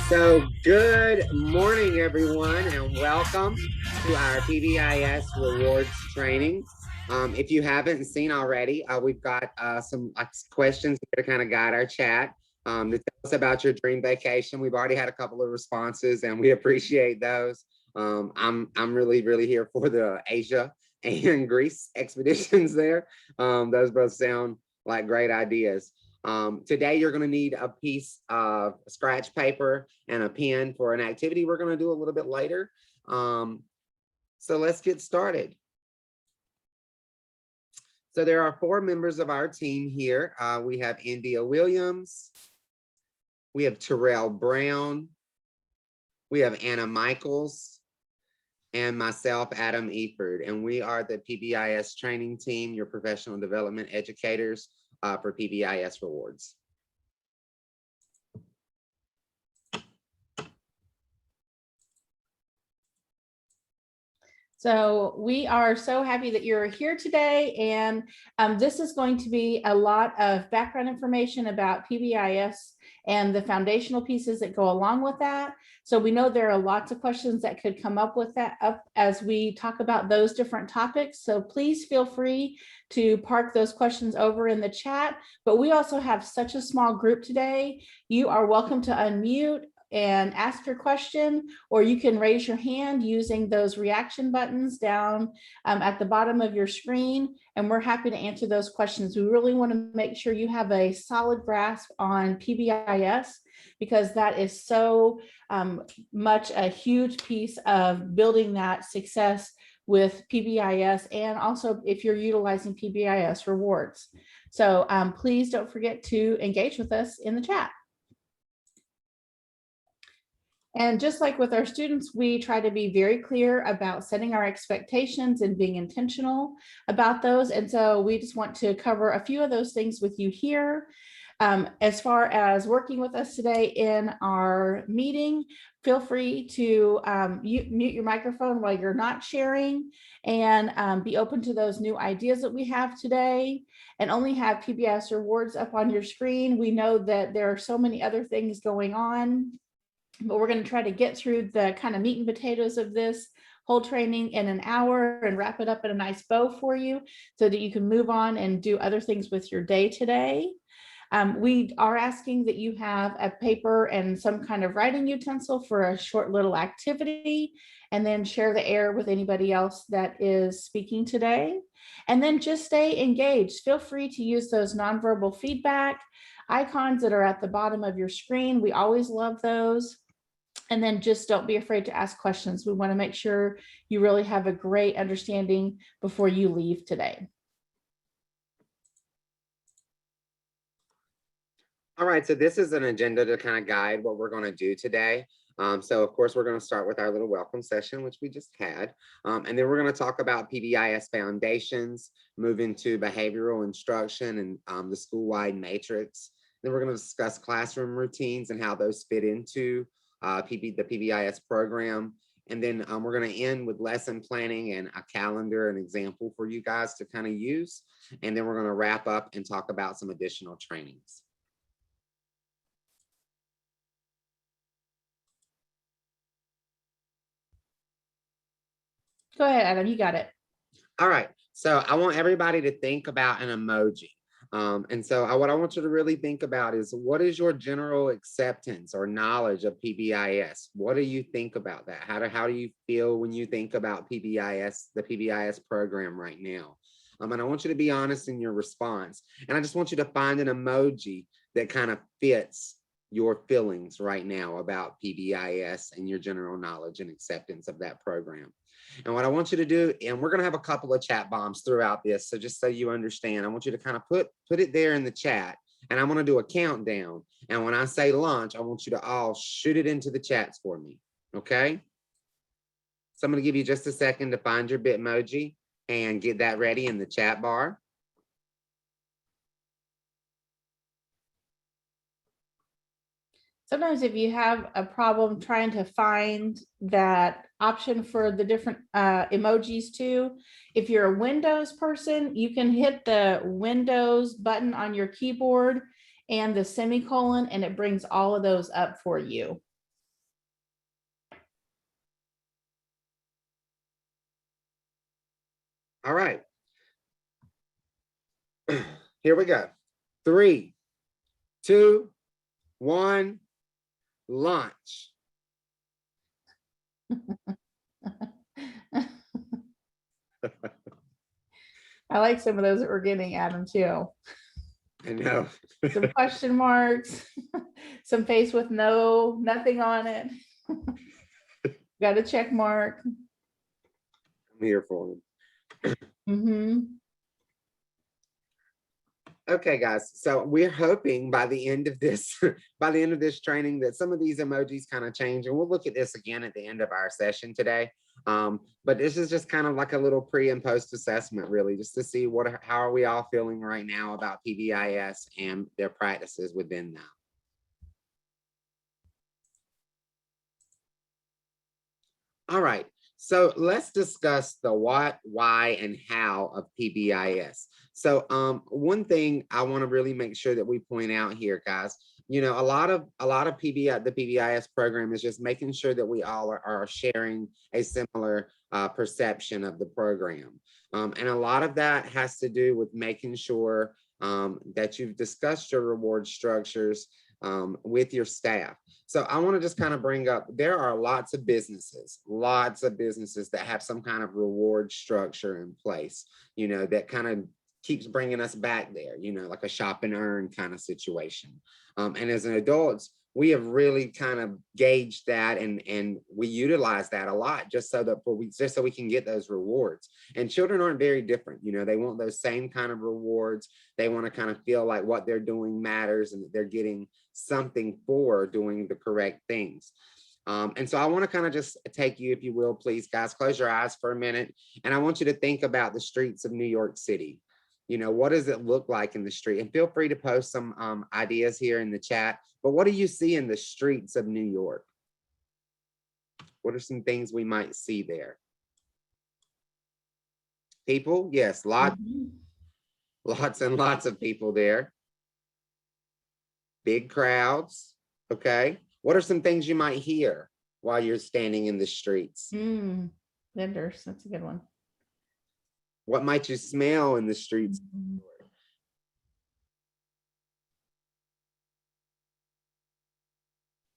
So good morning, everyone, and welcome to our PBIS rewards training. If you haven't seen already, we've got some questions here to kind of guide our chat. To tell us about your dream vacation. We've already had a couple of responses, and we appreciate those. I'm really here for the Asia and Greece expeditions there. Those both sound like great ideas. Today, you're going to need a piece of scratch paper and a pen for an activity we're going to do a little bit later. So let's get started. So there are 4 members of our team here. We have India Williams. We have Terrell Brown. We have Anna Michaels. And myself, Adam Eford. And we are the PBIS training team, your professional development educators for PBIS rewards. So we are so happy that you're here today, and this is going to be a lot of background information about PBIS and the foundational pieces that go along with that. So we know there are lots of questions that could come up with that as we talk about those different topics. So please feel free to park those questions over in the chat. But we also have such a small group today. You are welcome to unmute and ask your question, or you can raise your hand using those reaction buttons down at the bottom of your screen, and we're happy to answer those questions. We really want to make sure you have a solid grasp on PBIS, because that is so much a huge piece of building that success with PBIS, and also if you're utilizing PBIS rewards. So please don't forget to engage with us in the chat. And just like with our students, we try to be very clear about setting our expectations and being intentional about those. And so we just want to cover a few of those things with you here. As far as working with us today in our meeting, feel free to mute your microphone while you're not sharing, and be open to those new ideas that we have today, and only have PBIS rewards up on your screen. We know that there are so many other things going on, but we're going to try to get through the kind of meat and potatoes of this whole training in an hour and wrap it up in a nice bow for you so that you can move on and do other things with your day today. We are asking that you have a paper and some kind of writing utensil for a short little activity, and then share the air with anybody else that is speaking today. And then just stay engaged. Feel free to use those nonverbal feedback icons that are at the bottom of your screen. We always love those. And then just don't be afraid to ask questions. We want to make sure you really have a great understanding before you leave today. All right, so this is an agenda to kind of guide what we're going to do today. So of course, we're going to start with our little welcome session, which we just had. And then we're going to talk about PBIS foundations, move into behavioral instruction and the school-wide matrix. Then we're going to discuss classroom routines and how those fit into the PBIS program. And then we're going to end with lesson planning and a calendar and example for you guys to kind of use. And then we're going to wrap up and talk about some additional trainings. Go ahead, Adam, you got it. All right, so I want everybody to think about an emoji. And so what I want you to really think about is, what is your general acceptance or knowledge of PBIS? What do you think about that? How do you feel when you think about PBIS, the PBIS program right now? And I want you to be honest in your response. And I just want you to find an emoji that kind of fits your feelings right now about PBIS and your general knowledge and acceptance of that program. And what I want you to do, and we're going to have a couple of chat bombs throughout this, so just so you understand, I want you to kind of put it there in the chat, and I'm going to do a countdown. And when I say launch, I want you to all shoot it into the chats for me, okay? So I'm going to give you just a second to find your Bitmoji and get that ready in the chat bar. Sometimes if you have a problem trying to find that option for the different emojis too, if you're a Windows person, you can hit the Windows button on your keyboard and the semicolon, and it brings all of those up for you. All right. Here we go. 3, 2, 1, launch. I like some of those that we're getting, Adam, too. I know. Some question marks, some face with nothing on it. Got a check mark. I'm here for them. Mm-hmm. Okay, guys. So we're hoping by the end of this, by the end of this training, that some of these emojis kind of change, and we'll look at this again at the end of our session today. But this is just kind of like a little pre and post assessment, really, just to see how are we all feeling right now about PBIS and their practices within that. All right. So let's discuss the what, why, and how of PBIS. So one thing I want to really make sure that we point out here, guys, you know, a lot of PBI, the PBIS program is just making sure that we all are sharing a similar perception of the program. And a lot of that has to do with making sure that you've discussed your reward structures with your staff. So I want to just kind of bring up, there are lots of businesses that have some kind of reward structure in place, you know, that kind of keeps bringing us back there, you know, like a shop and earn kind of situation. And as an adults, we have really kind of gauged that, and we utilize that a lot just so that we can get those rewards. And children aren't very different, you know, they want those same kind of rewards. They want to kind of feel like what they're doing matters and that they're getting something for doing the correct things. And so I want to kind of just take you, if you will, please, guys, close your eyes for a minute. And I want you to think about the streets of New York City. You know, what does it look like in the street? And feel free to post some ideas here in the chat. But what do you see in the streets of New York? What are some things we might see there? People? Yes, lots and lots of people there. Big crowds. Okay. What are some things you might hear while you're standing in the streets? Vendors, that's a good one. What might you smell in the streets?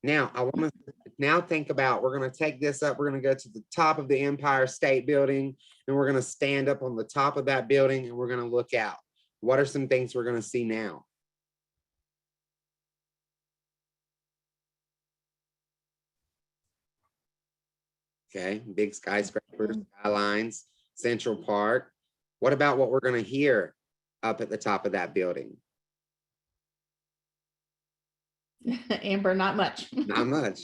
Now, I want to now think about, we're going to take this up. We're going to go to the top of the Empire State Building, and we're going to stand up on the top of that building, and we're going to look out. What are some things we're going to see now? Okay, big skyscrapers, skylines, Central Park. What about what we're going to hear up at the top of that building? Amber, not much. Not much.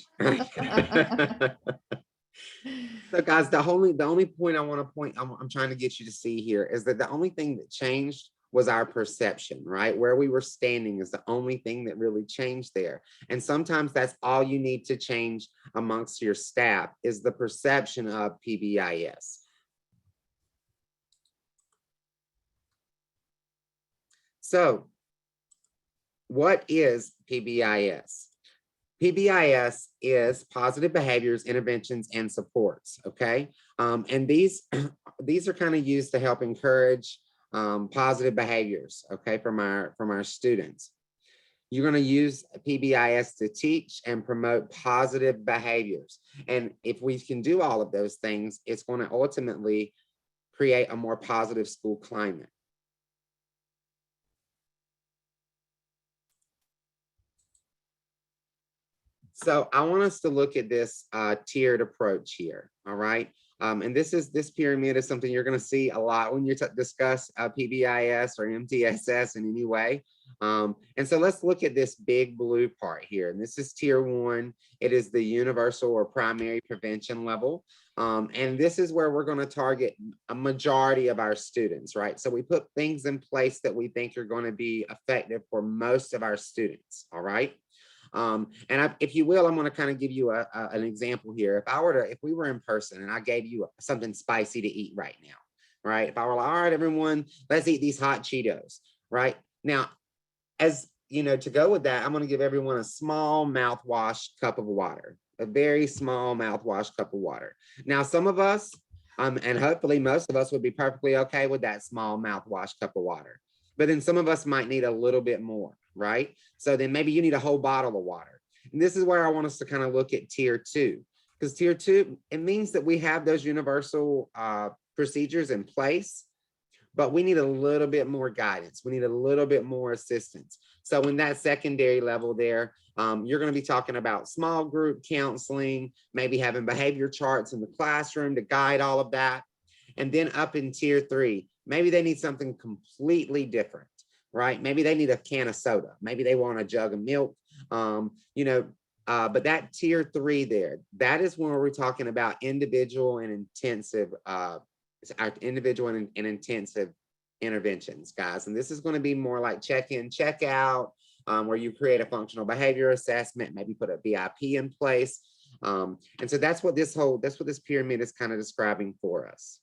So guys, the only point I want to point, I'm trying to get you to see here is that the only thing that changed was our perception, right? Where we were standing is the only thing that really changed there. And sometimes that's all you need to change amongst your staff is the perception of PBIS. So what is PBIS? PBIS is positive behaviors, interventions, and supports, okay? And these are kind of used to help encourage positive behaviors, okay, from our students. You're going to use PBIS to teach and promote positive behaviors. And if we can do all of those things, it's going to ultimately create a more positive school climate. So I want us to look at this tiered approach here, all right? And this pyramid is something you're going to see a lot when you discuss PBIS or MTSS in any way. And so let's look at this big blue part here. And this is tier 1. It is the universal or primary prevention level. And this is where we're going to target a majority of our students, right? So we put things in place that we think are going to be effective for most of our students, all right? If you will, I'm going to kind of give you an example here. If we were in person and I gave you something spicy to eat right now, right? If I were like, all right, everyone, let's eat these hot Cheetos, right? Now, as you know, to go with that, I'm going to give everyone a small mouthwash cup of water, a very small mouthwash cup of water. Now, some of us, and hopefully most of us would be perfectly okay with that small mouthwash cup of water. But then some of us might need a little bit more, right? So then maybe you need a whole bottle of water. And this is where I want us to kind of look at tier 2, because tier 2, it means that we have those universal procedures in place, but we need a little bit more guidance. We need a little bit more assistance. So in that secondary level there, you're going to be talking about small group counseling, maybe having behavior charts in the classroom to guide all of that. And then up in tier 3, maybe they need something completely different, right? Maybe they need a can of soda. Maybe they want a jug of milk, but that tier 3 there, that is when we're talking about individual and intensive intensive interventions, guys. And this is going to be more like check-in, check-out, where you create a functional behavior assessment, maybe put a BIP in place. And so that's what this pyramid is kind of describing for us.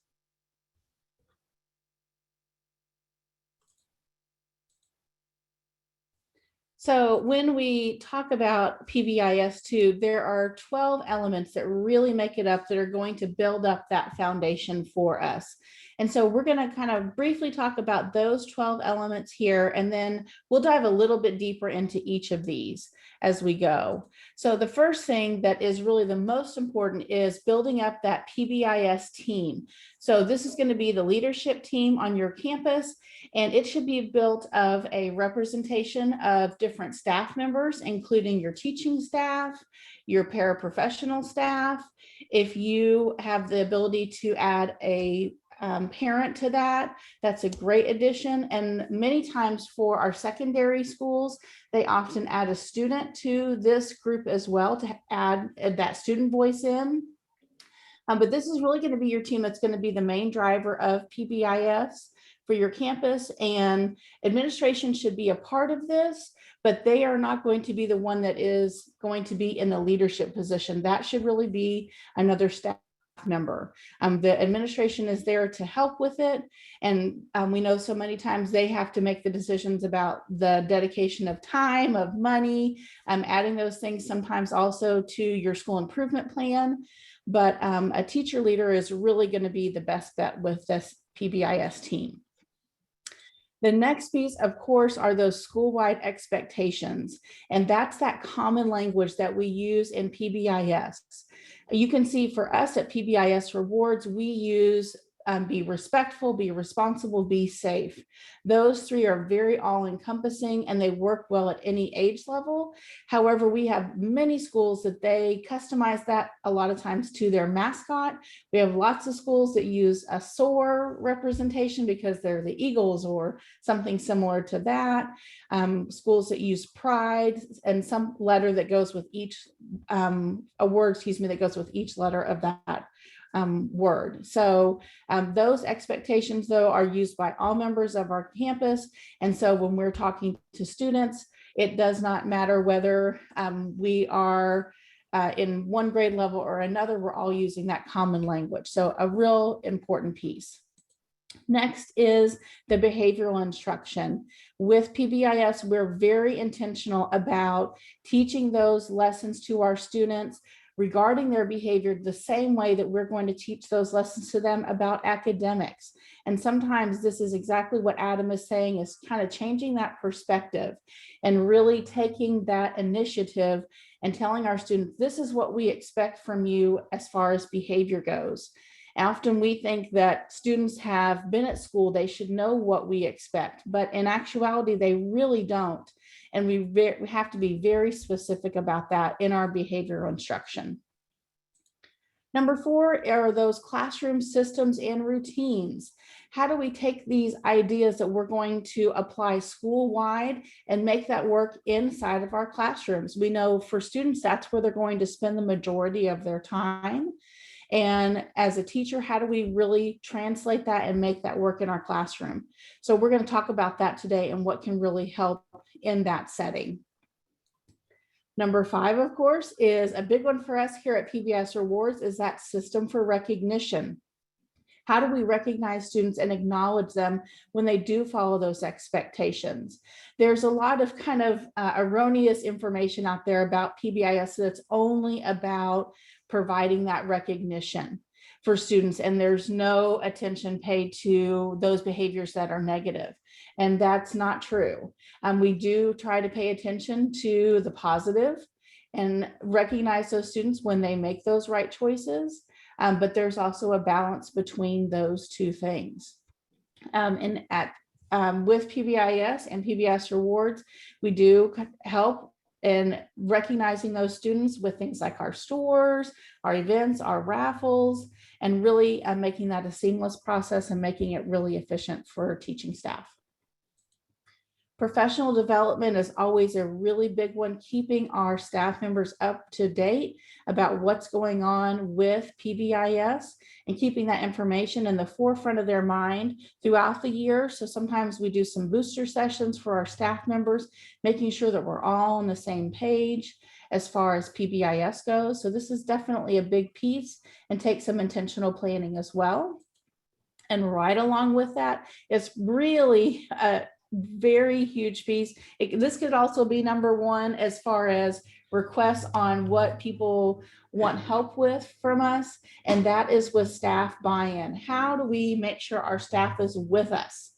So when we talk about PBIS 2, there are 12 elements that really make it up, that are going to build up that foundation for us. And so we're going to kind of briefly talk about those 12 elements here, and then we'll dive a little bit deeper into each of these as we go. So the first thing that is really the most important is building up that PBIS team. So this is going to be the leadership team on your campus, and it should be built of a representation of different staff members, including your teaching staff, your paraprofessional staff. If you have the ability to add a parent to that, that's a great addition. And many times for our secondary schools, they often add a student to this group as well to add that student voice in. But this is really going to be your team that's going to be the main driver of PBIS for your campus, and administration should be a part of this, but they are not going to be the one that is going to be in the leadership position. That should really be another staff member. The administration is there to help with it, and we know so many times they have to make the decisions about the dedication of time, of money, adding those things sometimes also to your school improvement plan. But a teacher leader is really going to be the best bet with this PBIS team. The next piece, of course, are those school-wide expectations, and that's that common language that we use in PBIS. You can see for us at PBIS Rewards, we use be respectful, be responsible, be safe. Those three are very all-encompassing, and they work well at any age level. However, we have many schools that they customize that a lot of times to their mascot. We have lots of schools that use a SOAR representation because they're the Eagles or something similar to that. Schools that use pride and some letter that goes with each, a word, that goes with each letter of that word. So those expectations, though, are used by all members of our campus. And so when we're talking to students, it does not matter whether we are in one grade level or another, we're all using that common language. So a real important piece. Next is the behavioral instruction. With PBIS, we're very intentional about teaching those lessons to our students regarding their behavior the same way that we're going to teach those lessons to them about academics. And sometimes this is exactly what Adam is saying, is kind of changing that perspective and really taking that initiative and telling our students, this is what we expect from you as far as behavior goes. Often we think that students have been at school, they should know what we expect, but in actuality, they really don't. And we have to be very specific about that in our behavioral instruction. Number 4 are those classroom systems and routines. How do we take these ideas that we're going to apply school-wide and make that work inside of our classrooms? We know for students, that's where they're going to spend the majority of their time. And as a teacher, how do we really translate that and make that work in our classroom? So we're going to talk about that today and what can really help in that setting. Number 5, of course, is a big one for us here at PBS Rewards, is that system for recognition. How do we recognize students and acknowledge them when they do follow those expectations? There's a lot of kind of erroneous information out there about PBIS that's only about providing that recognition for students, and there's no attention paid to those behaviors that are negative. And that's not true. We do try to pay attention to the positive and recognize those students when they make those right choices. But there's also a balance between those two things. With PBIS and PBS Rewards, we do help in recognizing those students with things like our stores, our events, our raffles, and really making that a seamless process and making it really efficient for teaching staff. Professional development is always a really big one, keeping our staff members up to date about what's going on with PBIS and keeping that information in the forefront of their mind throughout the year. So sometimes we do some booster sessions for our staff members, making sure that we're all on the same page as far as PBIS goes. So this is definitely a big piece and takes some intentional planning as well. And right along with that, it's really a very huge piece. This could also be number 1 as far as requests on what people want help with from us, and that is with staff buy-in. How do we make sure our staff is with us?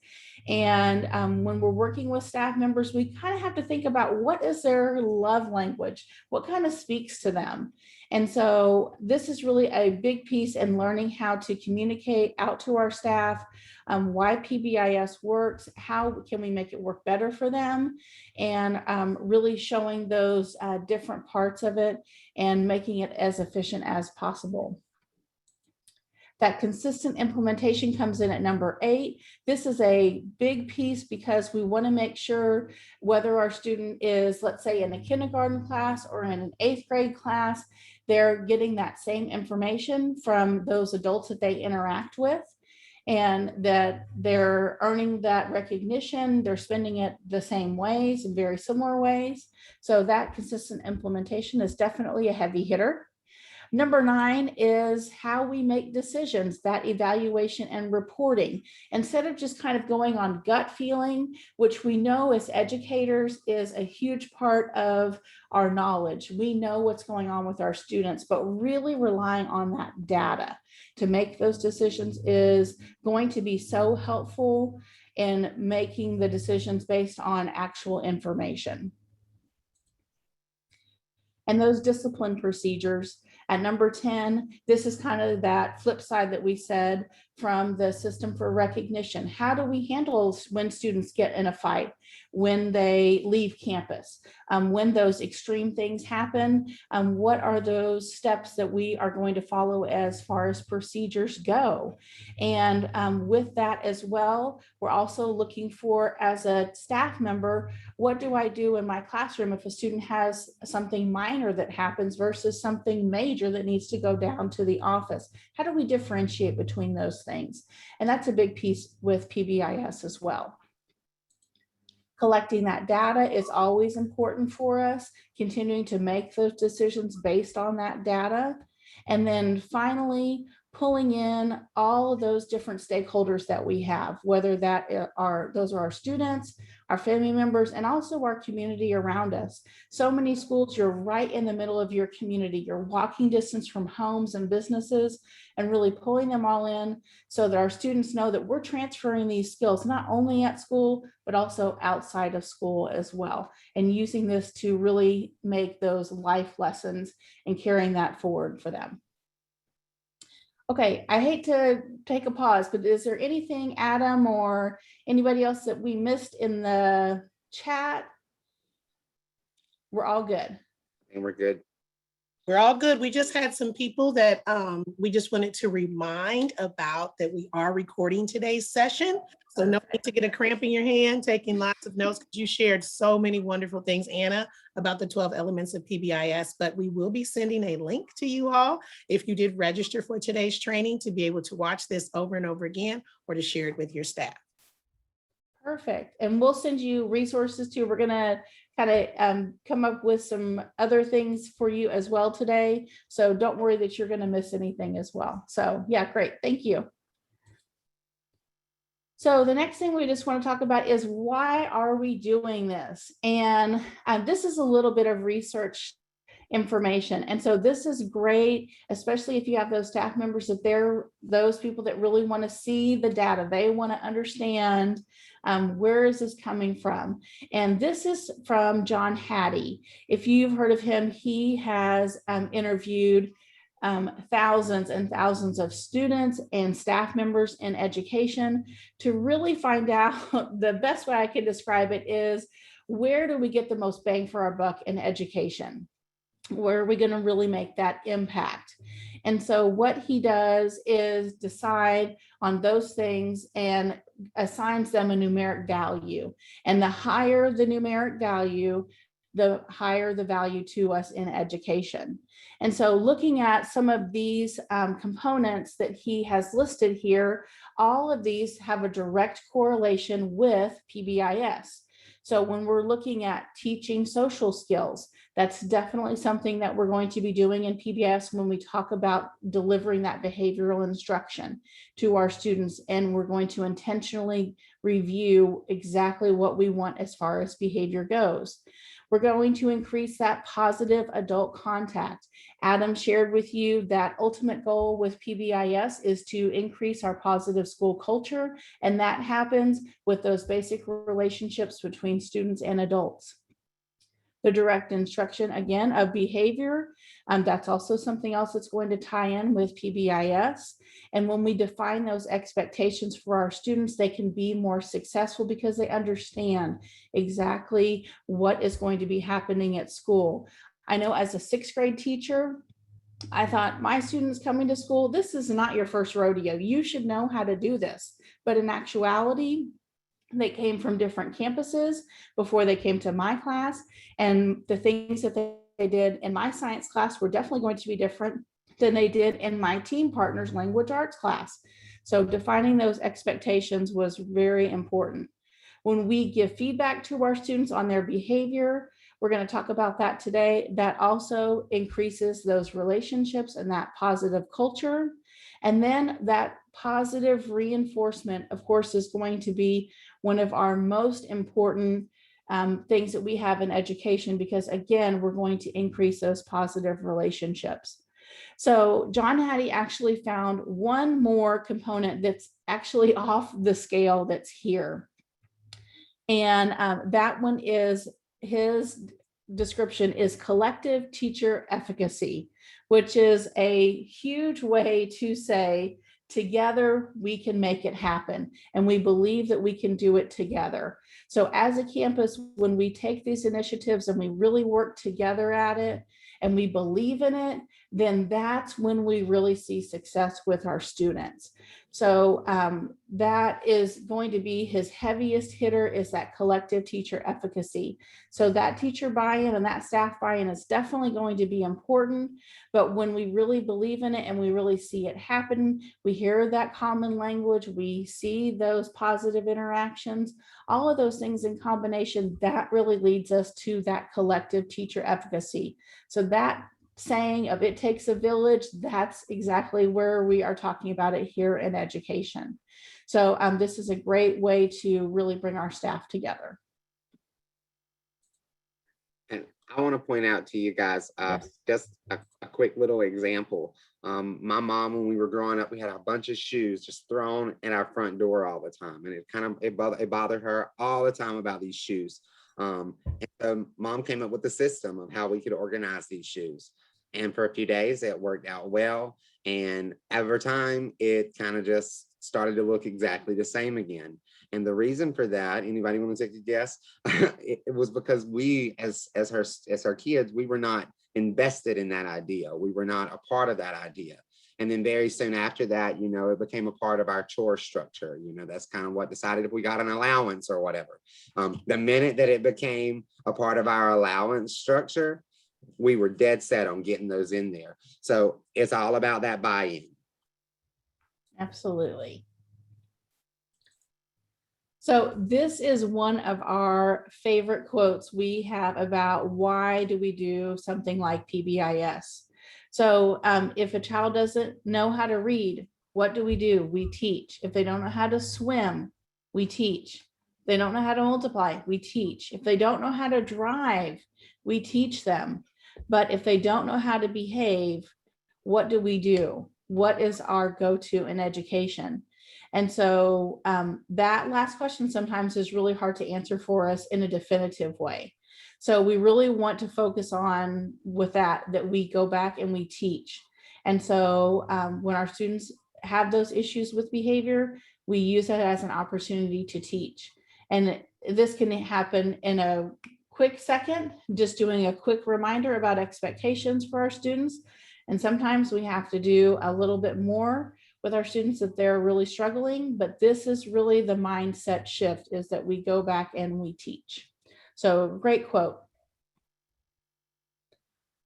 And when we're working with staff members, we kind of have to think about what is their love language, what kind of speaks to them. And so this is really a big piece in learning how to communicate out to our staff, why PBIS works, how can we make it work better for them, and really showing those different parts of it and making it as efficient as possible. That consistent implementation comes in at number 8. This is a big piece because we want to make sure whether our student is, let's say, in a kindergarten class or in an 8th grade class, they're getting that same information from those adults that they interact with, and that they're earning that recognition, they're spending it the same ways, in very similar ways. So that consistent implementation is definitely a heavy hitter. Number 9 is how we make decisions, that evaluation and reporting. Instead of just kind of going on gut feeling, which we know as educators is a huge part of our knowledge. We know what's going on with our students, but really relying on that data to make those decisions is going to be so helpful in making the decisions based on actual information. And those discipline procedures. At number 10, this is kind of that flip side that we said from the system for recognition. How do we handle when students get in a fight, when they leave campus, when those extreme things happen? What are those steps that we are going to follow as far as procedures go? And with that as well, we're also looking for, as a staff member, what do I do in my classroom if a student has something minor that happens versus something major that needs to go down to the office? How do we differentiate between those things? And that's a big piece with PBIS as well. Collecting that data is always important for us, continuing to make those decisions based on that data. And then finally, pulling in all of those different stakeholders that we have, whether those are our students, our family members, and also our community around us. So many schools, you're right in the middle of your community. You're walking distance from homes and businesses, and really pulling them all in so that our students know that we're transferring these skills, not only at school, but also outside of school as well. And using this to really make those life lessons and carrying that forward for them. Okay, I hate to take a pause, but is there anything, Adam or anybody else, that we missed in the chat? We're all good. And we're good. We're all good. We just had some people that we just wanted to remind about that we are recording today's session. So no need to get a cramp in your hand, taking lots of notes, because you shared so many wonderful things, Anna, about the 12 elements of PBIS, but we will be sending a link to you all if you did register for today's training to be able to watch this over and over again or to share it with your staff. Perfect. And we'll send you resources too. We're going to kind of come up with some other things for you as well today. So don't worry that you're going to miss anything as well. So yeah, great. Thank you. So the next thing we just want to talk about is why are we doing this? And this is a little bit of research information. And so this is great, especially if you have those staff members, that they're those people that really want to see the data. They want to understand where is this coming from. And this is from John Hattie. If you've heard of him, he has interviewed thousands and thousands of students and staff members in education to really find out the best way I can describe it is, where do we get the most bang for our buck in education? Where are we going to really make that impact? And so what he does is decide on those things and assigns them a numeric value. And the higher the numeric value, the higher the value to us in education. And so looking at some of these components that he has listed here, all of these have a direct correlation with PBIS. So when we're looking at teaching social skills, that's definitely something that we're going to be doing in PBIS when we talk about delivering that behavioral instruction to our students. And we're going to intentionally review exactly what we want as far as behavior goes. We're going to increase that positive adult contact. Adam shared with you that ultimate goal with PBIS is to increase our positive school culture, and that happens with those basic relationships between students and adults. The direct instruction, again, of behavior, that's also something else that's going to tie in with PBIS. And when we define those expectations for our students, they can be more successful because they understand exactly what is going to be happening at school. I know as a 6th grade teacher, I thought, my students coming to school, this is not your first rodeo. You should know how to do this. But in actuality, they came from different campuses before they came to my class. And the things that they did in my science class were definitely going to be different than they did in my team partners language arts class. So defining those expectations was very important. When we give feedback to our students on their behavior, we're going to talk about that today. That also increases those relationships and that positive culture. And then that positive reinforcement, of course, is going to be one of our most important things that we have in education, because again, we're going to increase those positive relationships. So John Hattie actually found one more component that's actually off the scale that's here. And that one is, his description is collective teacher efficacy, which is a huge way to say, together we can make it happen. And we believe that we can do it together. So as a campus, when we take these initiatives and we really work together at it and we believe in it, then that's when we really see success with our students. So that is going to be his heaviest hitter, is that collective teacher efficacy. So that teacher buy-in and that staff buy-in is definitely going to be important. But when we really believe in it and we really see it happen, we hear that common language, we see those positive interactions, all of those things in combination, that really leads us to that collective teacher efficacy. So that saying of it takes a village, that's exactly where we are talking about it here in education. So this is a great way to really bring our staff together. And I want to point out to you guys Yes. just a quick little example. My mom, when we were growing up, we had a bunch of shoes just thrown at our front door all the time, and it bothered her all the time about these shoes. And so mom came up with a system of how we could organize these shoes. And for a few days, it worked out well. And over time, it kind of just started to look exactly the same again. And the reason for that, anybody want to take a guess? It was because we, as her kids, we were not invested in that idea. We were not a part of that idea. And then very soon after that, you know, it became a part of our chore structure. You know, that's kind of what decided if we got an allowance or whatever. The minute that it became a part of our allowance structure, we were dead set on getting those in there. So it's all about that buy-in. Absolutely. So this is one of our favorite quotes we have about why do we do something like PBIS. So if a child doesn't know how to read, what do? We teach. If they don't know how to swim, we teach. If they don't know how to multiply, we teach. If they don't know how to drive, we teach them. But if they don't know how to behave, what do? What is our go-to in education? And so that last question sometimes is really hard to answer for us in a definitive way. So we really want to focus on with that we go back and we teach. And so when our students have those issues with behavior, we use that as an opportunity to teach. And this can happen in a quick second, just doing a quick reminder about expectations for our students. And sometimes we have to do a little bit more with our students if they're really struggling, but this is really the mindset shift, is that we go back and we teach. So great quote.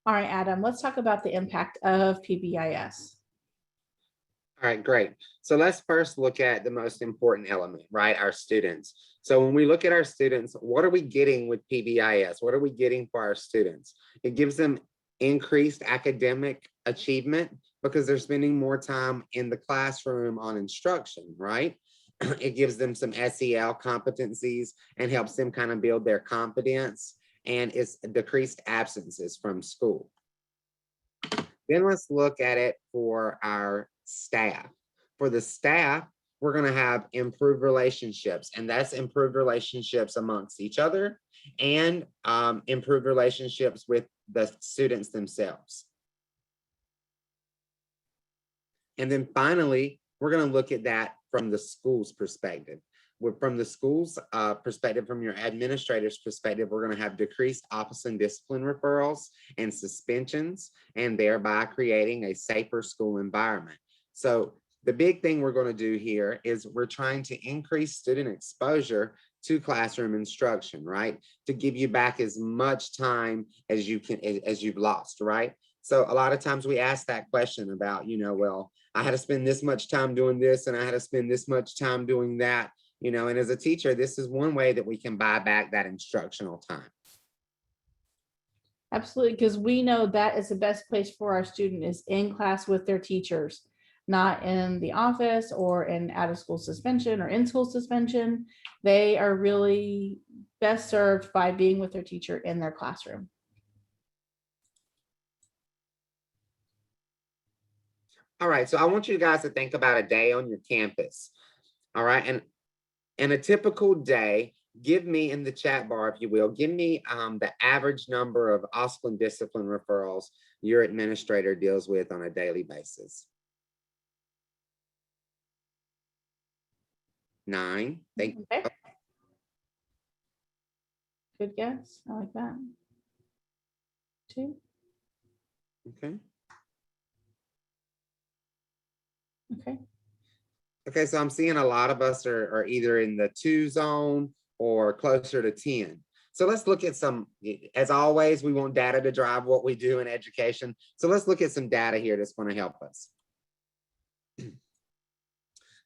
All right, Adam, let's talk about the impact of PBIS. All right, great. So let's first look at the most important element, right? Our students. So when we look at our students, what are we getting with PBIS? What are we getting for our students? It gives them increased academic achievement because they're spending more time in the classroom on instruction, right? It gives them some SEL competencies and helps them kind of build their confidence, and it's decreased absences from school. Then let's look at it for our staff. For the staff, we're going to have improved relationships, and that's improved relationships amongst each other and improved relationships with the students themselves. And then finally, we're going to look at that from the school's perspective. From the school's perspective, from your administrator's perspective, we're going to have decreased office and discipline referrals and suspensions, and thereby creating a safer school environment. So the big thing we're going to do here is we're trying to increase student exposure to classroom instruction, right? To give you back as much time as you can, as you've lost, right? So a lot of times we ask that question about, well, I had to spend this much time doing this and I had to spend this much time doing that, and as a teacher, this is one way that we can buy back that instructional time. Absolutely, because we know that is the best place for our student is in class with their teachers, not in the office or in out of school suspension or in school suspension. They are really best served by being with their teacher in their classroom. All right, so I want you guys to think about a day on your campus. All right, and in a typical day, give me in the chat bar, if you will, give me the average number of OSCE discipline referrals your administrator deals with on a daily basis. 9. Thank you. Okay. Good guess. I like that. 2. Okay. Okay. Okay, so I'm seeing a lot of us are either in the 2 zone or closer to 10. So let's look at some, as always, we want data to drive what we do in education. So let's look at some data here that's going to help us.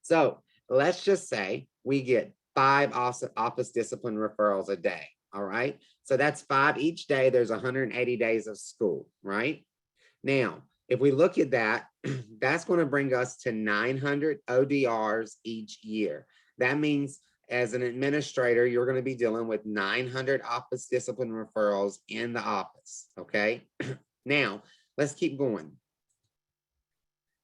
So let's just say we get 5 office discipline referrals a day. All right. So that's 5 each day. There's 180 days of school, right? Now, if we look at that, that's going to bring us to 900 ODRs each year. That means as an administrator, you're going to be dealing with 900 office discipline referrals in the office. Okay. Now, let's keep going.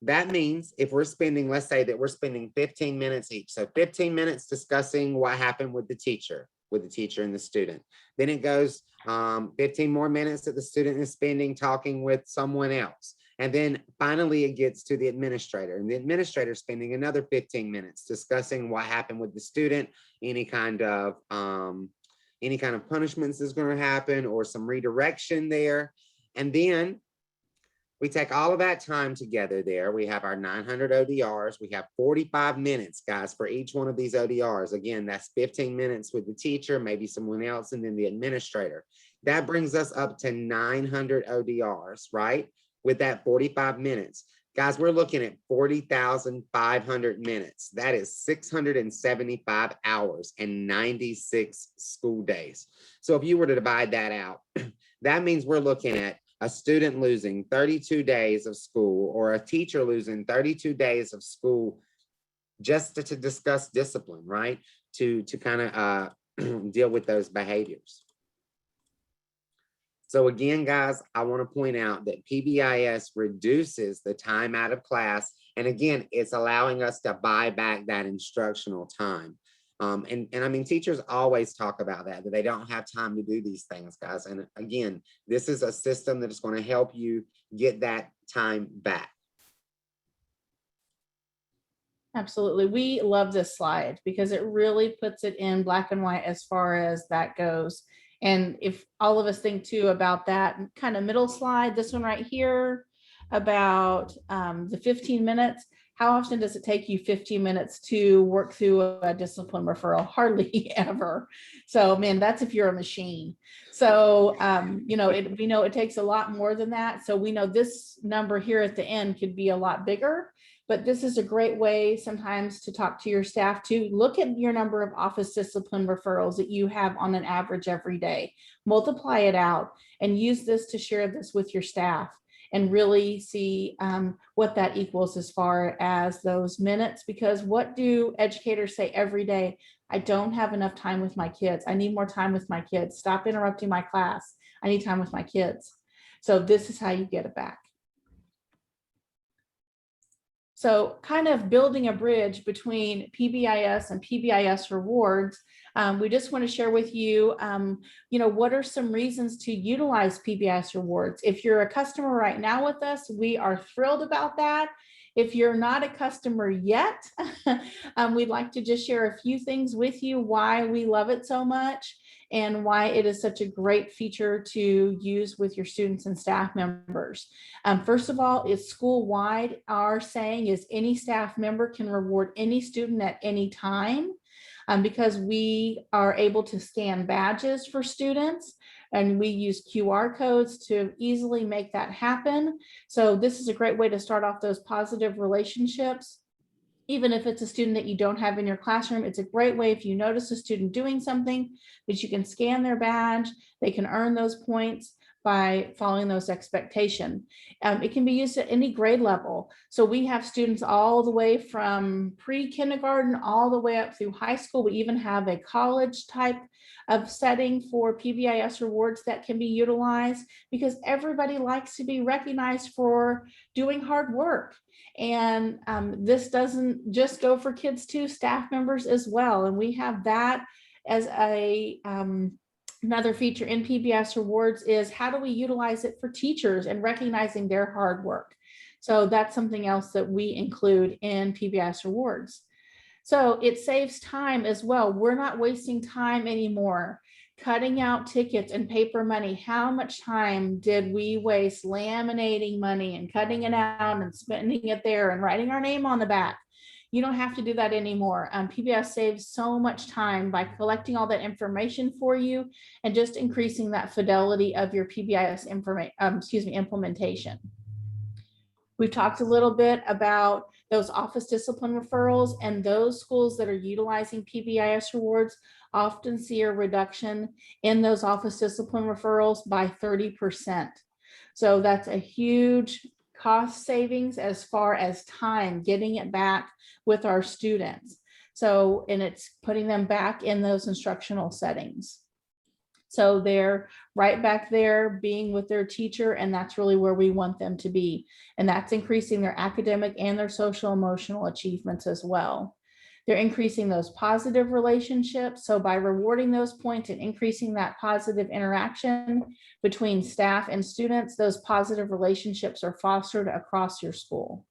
That means if we're spending, let's say that we're spending 15 minutes each. So 15 minutes discussing what happened with the teacher and the student. Then it goes 15 more minutes that the student is spending talking with someone else. And then finally it gets to the administrator, and the administrator spending another 15 minutes discussing what happened with the student, any kind of punishments is going to happen or some redirection there. And then we take all of that time together there. We have our 900 ODRs. We have 45 minutes, guys, for each one of these ODRs. Again, that's 15 minutes with the teacher, maybe someone else, and then the administrator. That brings us up to 900 ODRs, right? With that 45 minutes. Guys, we're looking at 40,500 minutes. That is 675 hours and 96 school days. So if you were to divide that out, that means we're looking at a student losing 32 days of school, or a teacher losing 32 days of school just to discuss discipline, right? To kind of deal with those behaviors. So again, guys, I want to point out that PBIS reduces the time out of class. And again, it's allowing us to buy back that instructional time. And I mean, teachers always talk about that they don't have time to do these things, guys. And again, this is a system that is going to help you get that time back. Absolutely. We love this slide because it really puts it in black and white as far as that goes. And if all of us think too about that kind of middle slide, this one right here about the 15 minutes, how often does it take you 15 minutes to work through a discipline referral? Hardly ever. So man, that's if you're a machine. So, you know, we know it takes a lot more than that. So we know this number here at the end could be a lot bigger. But this is a great way sometimes to talk to your staff to look at your number of office discipline referrals that you have on an average every day, multiply it out and use this to share this with your staff and really see what that equals as far as those minutes. Because what do educators say every day? I don't have enough time with my kids. I need more time with my kids. Stop interrupting my class. I need time with my kids. So this is how you get it back. So kind of building a bridge between PBIS and PBIS rewards, we just want to share with you, you know, what are some reasons to utilize PBIS rewards? If you're a customer right now with us, we are thrilled about that. If you're not a customer yet, we'd like to just share a few things with you why we love it so much and why it is such a great feature to use with your students and staff members. First of all, it's school-wide. Our saying is any staff member can reward any student at any time because we are able to scan badges for students and we use QR codes to easily make that happen. So this is a great way to start off those positive relationships. Even if it's a student that you don't have in your classroom, it's a great way if you notice a student doing something that you can scan their badge, they can earn those points by following those expectations. It can be used at any grade level. So we have students all the way from pre-kindergarten all the way up through high school. We even have a college type of setting for PBIS rewards that can be utilized because everybody likes to be recognized for doing hard work. And this doesn't just go for kids too, staff members as well. And we have that as a another feature in PBIS rewards is how do we utilize it for teachers and recognizing their hard work. So that's something else that we include in PBIS rewards. So it saves time as well. We're not wasting time anymore cutting out tickets and paper money. How much time did we waste laminating money and cutting it out and spending it there and writing our name on the back? You don't have to do that anymore. PBIS saves so much time by collecting all that information for you and just increasing that fidelity of your PBIS implementation. We've talked a little bit about those office discipline referrals, and those schools that are utilizing PBIS rewards often see a reduction in those office discipline referrals by 30%. So that's a huge cost savings as far as time, getting it back with our students. So, and it's putting them back in those instructional settings. So they're right back there being with their teacher, and that's really where we want them to be. And that's increasing their academic and their social emotional achievements as well. They're increasing those positive relationships. So by rewarding those points and increasing that positive interaction between staff and students, those positive relationships are fostered across your school.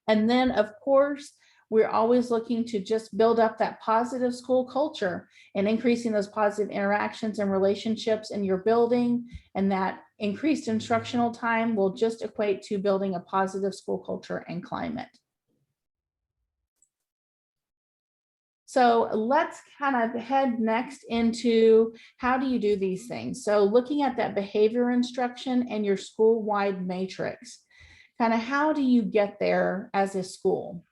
And then, of course, we're always looking to just build up that positive school culture and increasing those positive interactions and relationships in your building. And that increased instructional time will just equate to building a positive school culture and climate. So let's kind of head next into how do you do these things? So looking at that behavior instruction and your school-wide matrix. kind of how do you get there as a school?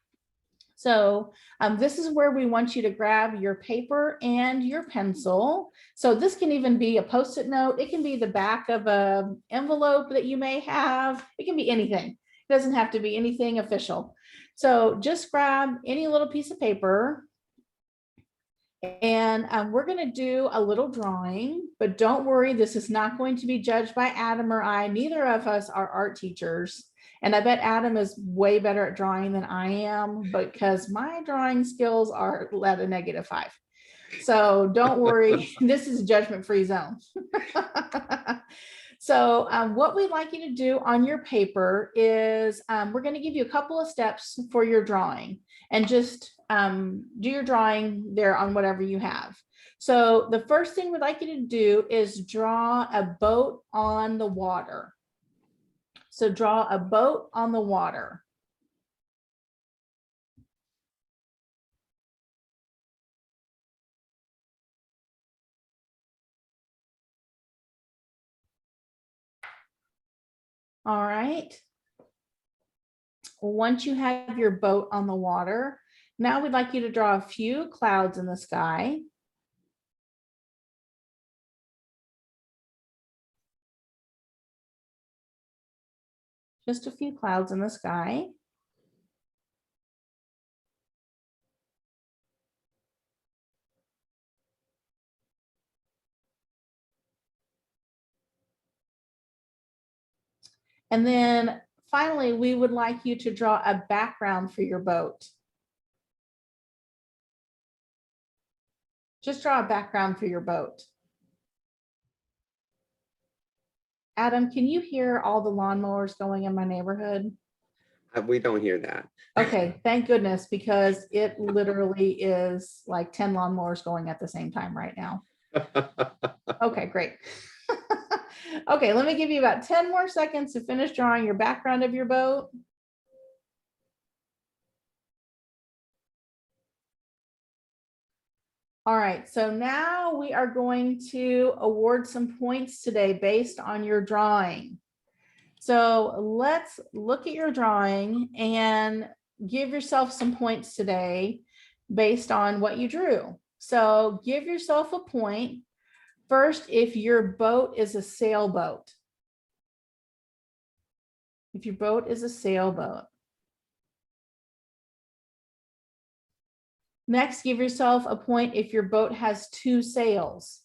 So this is where we want you to grab your paper and your pencil. So this can even be a Post-it note. It can be the back of an envelope that you may have. It can be anything. It doesn't have to be anything official. So just grab any little piece of paper. And we're going to do a little drawing, but don't worry, this is not going to be judged by Adam or I. Neither of us are art teachers. And I bet Adam is way better at drawing than I am, because my drawing skills are at a -5. So don't worry, this is a judgment-free zone. So what we'd like you to do on your paper is we're going to give you a couple of steps for your drawing, and just do your drawing there on whatever you have. So the first thing we'd like you to do is draw a boat on the water. So draw a boat on the water. All right. Once you have your boat on the water, now we'd like you to draw a few clouds in the sky. Just a few clouds in the sky. And then finally, we would like you to draw a background for your boat. Just draw a background for your boat. Adam, can you hear all the lawnmowers going in my neighborhood? We don't hear that. Okay, thank goodness, because it literally is like 10 lawnmowers going at the same time right now. Okay, great. Okay, let me give you about 10 more seconds to finish drawing your background of your boat. All right, so now we are going to award some points today based on your drawing. So let's look at your drawing and give yourself some points today based on what you drew. So give yourself a point. First, if your boat is a sailboat. If your boat is a sailboat. Next, give yourself a point if your boat has 2 sails.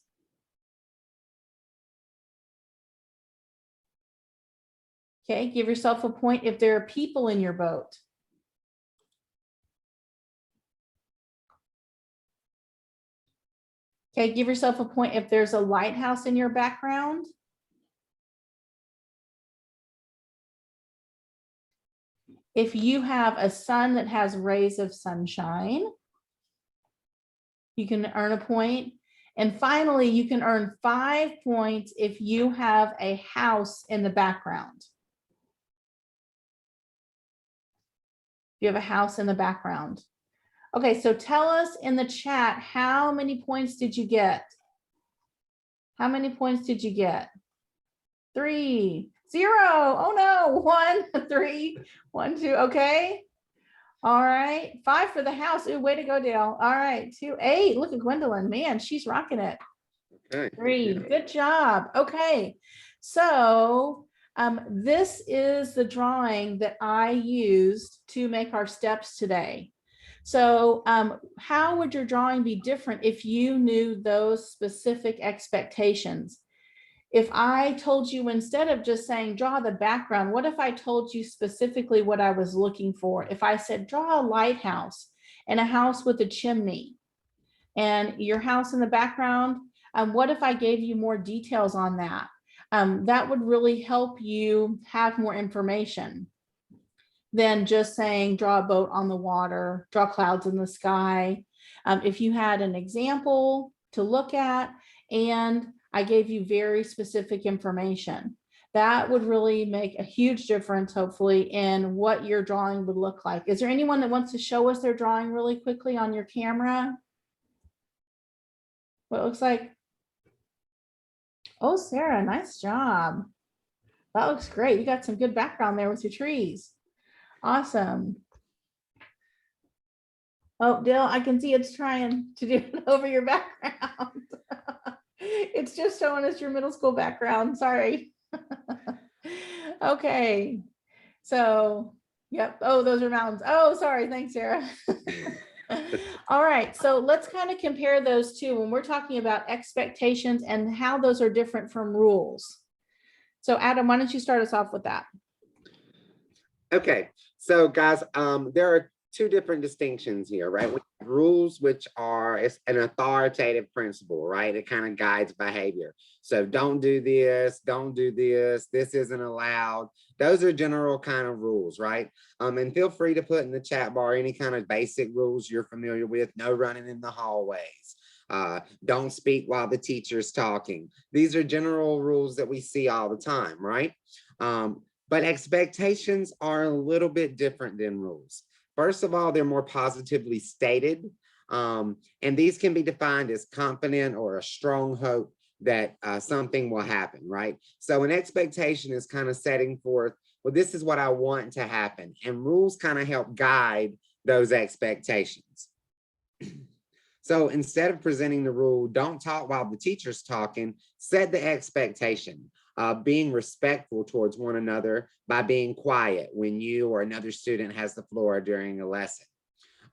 Okay, give yourself a point if there are people in your boat. Okay, give yourself a point if there's a lighthouse in your background. If you have a sun that has rays of sunshine, you can earn a point. And finally, you can earn 5 points if you have a house in the background. You have a house in the background. Okay, so tell us in the chat, how many points did you get? How many points did you get? 3, 0. Oh no, 1, 3, 1, 2. Okay. All right. 5 for the house. Ooh, way to go, Dale. All right. 2, 8. Look at Gwendolyn. Man, she's rocking it. Okay. 3. Good job. Okay. So this is the drawing that I used to make our steps today. So how would your drawing be different if you knew those specific expectations? If I told you, instead of just saying draw the background, what if I told you specifically what I was looking for? If I said draw a lighthouse and a house with a chimney and your house in the background, what if I gave you more details on that? That would really help you have more information than just saying draw a boat on the water, draw clouds in the sky. If you had an example to look at and I gave you very specific information, that would really make a huge difference, hopefully, in what your drawing would look like. Is there anyone that wants to show us their drawing really quickly on your camera? What it looks like? Oh, Sarah, nice job. That looks great. You got some good background there with your trees. Awesome. Oh, Dale, I can see it's trying to do it over your background. It's just showing us your middle school background. Sorry. Okay. So, yep. Oh, those are mountains. Oh, sorry. Thanks, Sarah. All right. So let's kind of compare those two when we're talking about expectations and how those are different from rules. So Adam, why don't you start us off with that? Okay, so guys, there are two different distinctions here, right? We have rules, which are it's an authoritative principle, right? It kind of guides behavior. So don't do this, this isn't allowed. Those are general kind of rules, right? And feel free to put in the chat bar any kind of basic rules you're familiar with. No running in the hallways. Don't speak while the teacher's talking. These are general rules that we see all the time, right? But expectations are a little bit different than rules. First of all, they're more positively stated. And these can be defined as confident or a strong hope that something will happen, right? So an expectation is kind of setting forth, well, this is what I want to happen. And rules kind of help guide those expectations. So instead of presenting the rule, don't talk while the teacher's talking, set the expectation. Being respectful towards one another by being quiet when you or another student has the floor during a lesson.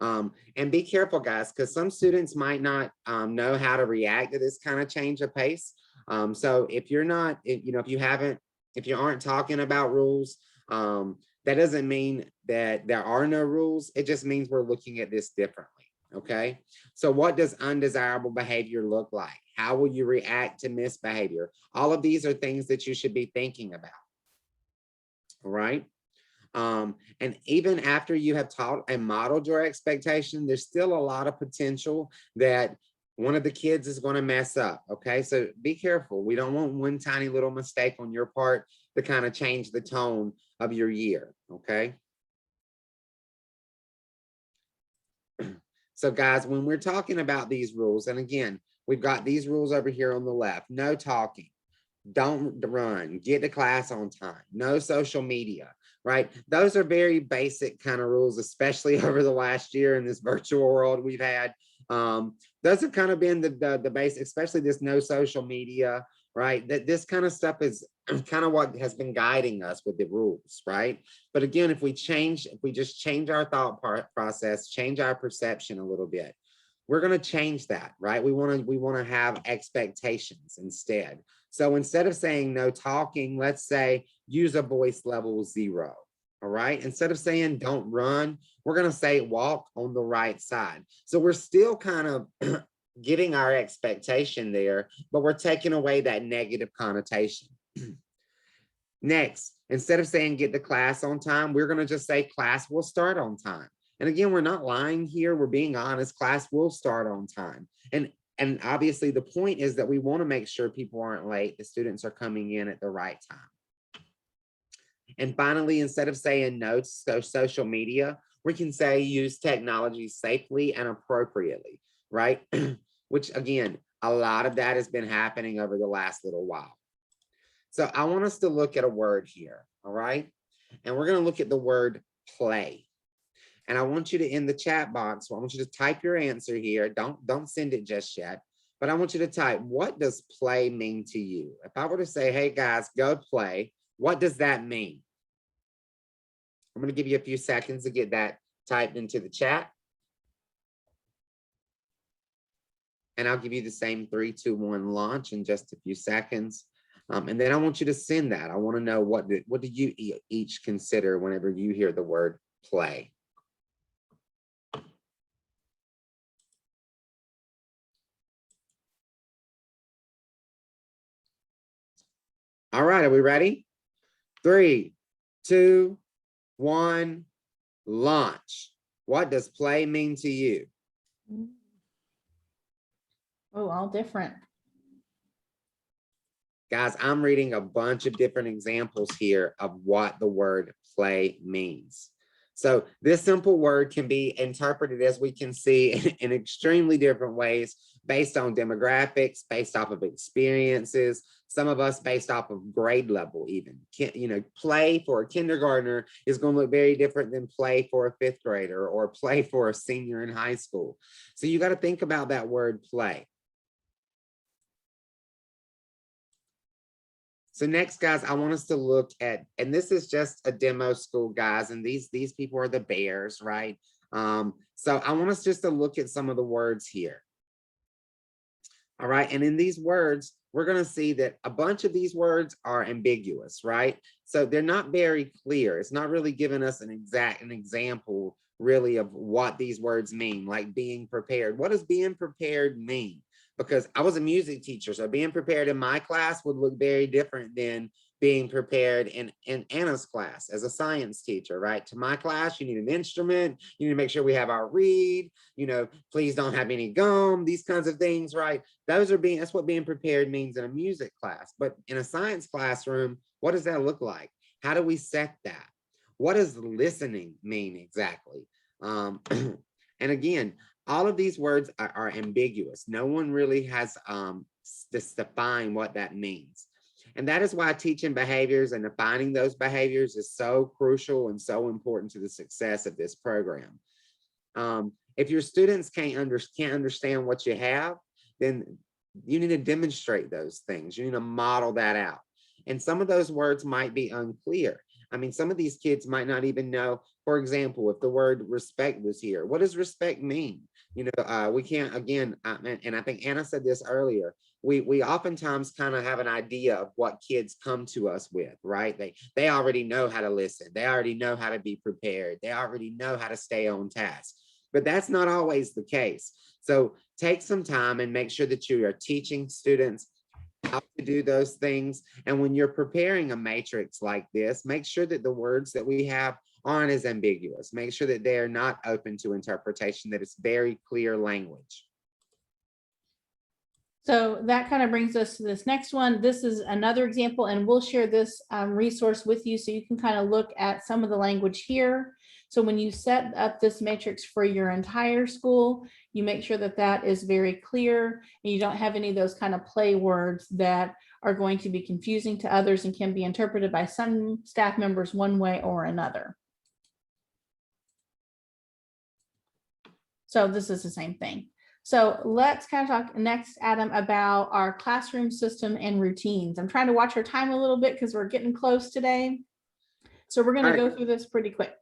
And be careful, guys, because some students might not know how to react to this kind of change of pace. So if you're not, if you aren't talking about rules, that doesn't mean that there are no rules. It just means we're looking at this differently. Okay, so what does undesirable behavior look like? How will you react to misbehavior? All of these are things that you should be thinking about. All right. And even after you have taught and modeled your expectation, there's still a lot of potential that one of the kids is going to mess up. Okay, so be careful. We don't want one tiny little mistake on your part to kind of change the tone of your year. Okay. So guys, when we're talking about these rules, and again, we've got these rules over here on the left: no talking, don't run, get to class on time, no social media, right? Those are very basic kind of rules, especially over the last year in this virtual world we've had. Those have kind of been the basic, especially this no social media, right? That this kind of stuff is kind of what has been guiding us with the rules, right? But again, if we just change our thought process, change our perception a little bit, we're going to change that, right? We want to have expectations instead. So instead of saying no talking, let's say use a voice level 0. All right. Instead of saying don't run, we're going to say walk on the right side. So we're still kind of getting our expectation there, but we're taking away that negative connotation. Next, instead of saying get to class on time, we're going to just say class will start on time. And again, we're not lying here. We're being honest. Class will start on time. And obviously the point is that we want to make sure people aren't late. The students are coming in at the right time. And finally, instead of saying no to social media, we can say use technology safely and appropriately, right? Which again, a lot of that has been happening over the last little while. So I want us to look at a word here, all right? And we're going to look at the word play. And I want you to, in the chat box, I want you to type your answer here. Don't send it just yet, but I want you to type, what does play mean to you? If I were to say, hey guys, go play, what does that mean? I'm going to give you a few seconds to get that typed into the chat. And I'll give you the same 3, 2, 1 launch in just a few seconds. And then I want you to send that. I want to know what do you each consider whenever you hear the word play. All right, are we ready? 3, 2, 1, launch. What does play mean to you? Oh, all different. Guys, I'm reading a bunch of different examples here of what the word play means. So this simple word can be interpreted, as we can see, in extremely different ways, based on demographics, based off of experiences, some of us based off of grade level even. You know, play for a kindergartner is going to look very different than play for a fifth grader or play for a senior in high school. So you got to think about that word play. So next, guys, I want us to look at, and this is just a demo school, guys, and these people are the bears, right? So I want us just to look at some of the words here. All right, and in these words, we're going to see that a bunch of these words are ambiguous, right? So they're not very clear. It's not really giving us an example really of what these words mean, like being prepared. What does being prepared mean? Because I was a music teacher, so being prepared in my class would look very different than being prepared in Anna's class as a science teacher, right? To my class, you need an instrument, you need to make sure we have our reed, you know, please don't have any gum, these kinds of things, right? That's what being prepared means in a music class. But in a science classroom, what does that look like? How do we set that? What does listening mean exactly? And again, all of these words are ambiguous. No one really has defined what that means. And that is why teaching behaviors and defining those behaviors is so crucial and so important to the success of this program. If your students can't understand what you have, then you need to demonstrate those things. You need to model that out. And some of those words might be unclear. I mean, some of these kids might not even know, for example, if the word respect was here, what does respect mean? You know, we can't, again, and I think Anna said this earlier, we oftentimes kind of have an idea of what kids come to us with, right? They already know how to listen. They already know how to be prepared. They already know how to stay on task. But that's not always the case. So take some time and make sure that you are teaching students how to do those things. And when you're preparing a matrix like this, make sure that the words that we have aren't as ambiguous. Make sure that they are not open to interpretation, that it's very clear language. So that kind of brings us to this next one. This is another example, and we'll share this resource with you so you can kind of look at some of the language here. So when you set up this matrix for your entire school, you make sure that that is very clear and you don't have any of those kind of play words that are going to be confusing to others and can be interpreted by some staff members one way or another. So this is the same thing. So let's kind of talk next, Adam, about our classroom system and routines. I'm trying to watch our time a little bit because we're getting close today. So we're going to go through this pretty quick.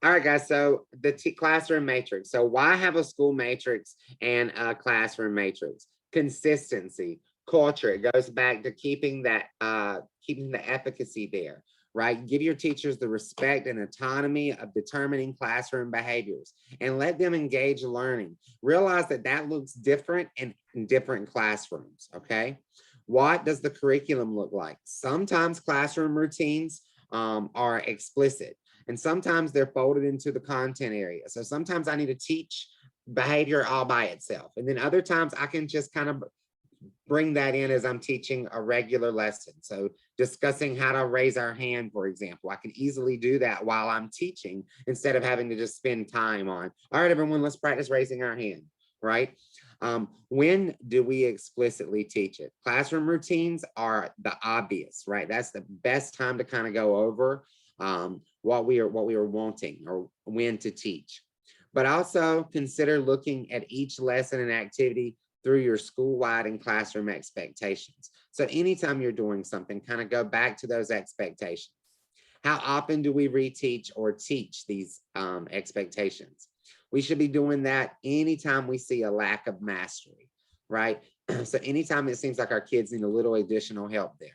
All right, guys, so the classroom matrix. So why have a school matrix and a classroom matrix? Consistency, culture. It goes back to keeping that, keeping the efficacy there, right? Give your teachers the respect and autonomy of determining classroom behaviors and let them engage learning. Realize that that looks different in different classrooms, okay? What does the curriculum look like? Sometimes classroom routines are explicit. And sometimes they're folded into the content area. So sometimes I need to teach behavior all by itself. And then other times I can just kind of bring that in as I'm teaching a regular lesson. So discussing how to raise our hand, for example, I can easily do that while I'm teaching instead of having to just spend time on, all right, everyone, let's practice raising our hand, right? When do we explicitly teach it? Classroom routines are the obvious, right? That's the best time to kind of go over what we are wanting or when to teach. But also consider looking at each lesson and activity through your school-wide and classroom expectations. So anytime you're doing something, kind of go back to those expectations. How often do we reteach or teach these expectations? We should be doing that anytime we see a lack of mastery, right? So anytime it seems like our kids need a little additional help there.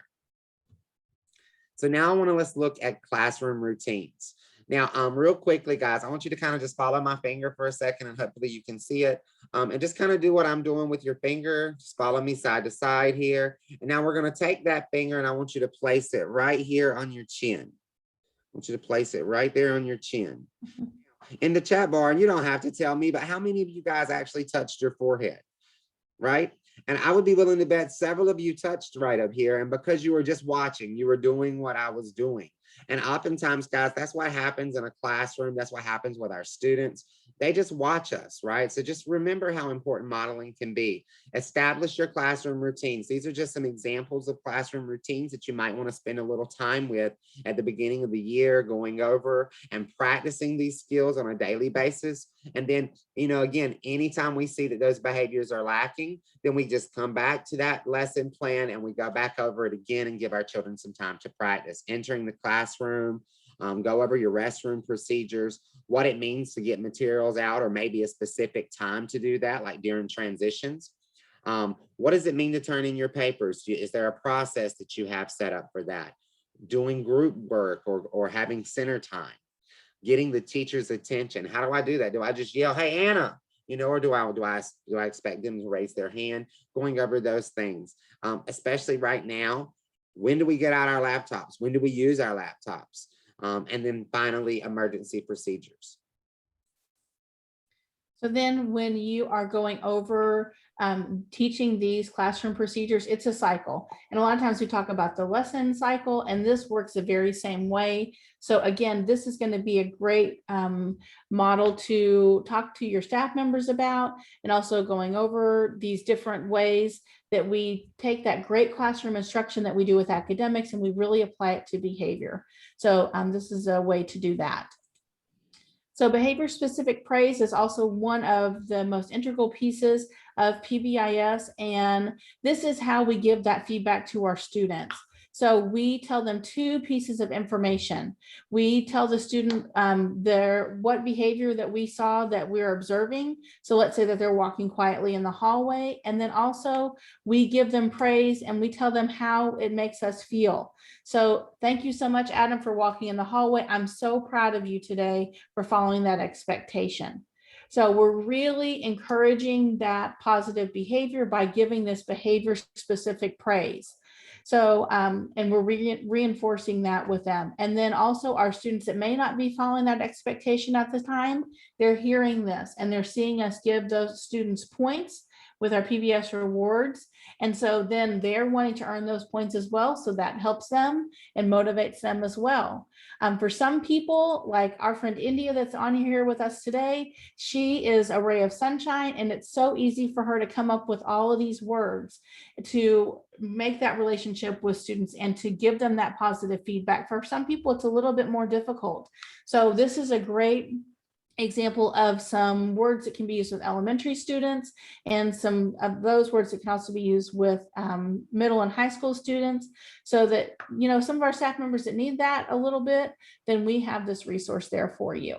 So now let's look at classroom routines. Now, real quickly, guys, I want you to kind of just follow my finger for a second and hopefully you can see it. And just kind of do what I'm doing with your finger. Just follow me side to side here. And now we're going to take that finger and I want you to place it right here on your chin. I want you to place it right there on your chin. In the chat bar, and you don't have to tell me, but how many of you guys actually touched your forehead, right? And I would be willing to bet several of you touched right up here. And because you were just watching, you were doing what I was doing. And oftentimes, guys, that's what happens in a classroom. That's what happens with our students. they just watch us, right? So just remember how important modeling can be. Establish your classroom routines. These are just some examples of classroom routines that you might want to spend a little time with at the beginning of the year, going over and practicing these skills on a daily basis. And then, again, anytime we see that those behaviors are lacking, then we just come back to that lesson plan and we go back over it again and give our children some time to practice. Entering the classroom, go over your restroom procedures, what it means to get materials out, or maybe a specific time to do that, like during transitions. What does it mean to turn in your papers? Is there a process that you have set up for that? Doing group work or having center time, getting the teacher's attention. How do I do that? Do I just yell, "Hey, Anna," or do I expect them to raise their hand? Going over those things, especially right now. When do we get out our laptops? When do we use our laptops? And then finally, emergency procedures. So then when you are going over teaching these classroom procedures, it's a cycle. And a lot of times we talk about the lesson cycle, and this works the very same way. So again, this is going to be a great model to talk to your staff members about, and also going over these different ways that we take that great classroom instruction that we do with academics and we really apply it to behavior. So this is a way to do that. So behavior specific praise is also one of the most integral pieces of Pbis, and this is how we give that feedback to our students. So we tell them two pieces of information. We tell the student what behavior that we saw that we're observing. So let's say that they're walking quietly in the hallway, and then also we give them praise and we tell them how it makes us feel. So thank you so much, Adam, for walking in the hallway. I'm so proud of you today for following that expectation. So we're really encouraging that positive behavior by giving this behavior specific praise. So, and we're reinforcing that with them. And then also our students that may not be following that expectation at the time, they're hearing this and they're seeing us give those students points with our Pbis rewards. And so then they're wanting to earn those points as well. So that helps them and motivates them as well. For some people, like our friend India that's on here with us today, she is a ray of sunshine, and it's so easy for her to come up with all of these words to make that relationship with students and to give them that positive feedback. For some people, it's a little bit more difficult. So this is a great example of some words that can be used with elementary students, and some of those words that can also be used with middle and high school students, so that, some of our staff members that need that a little bit, then we have this resource there for you.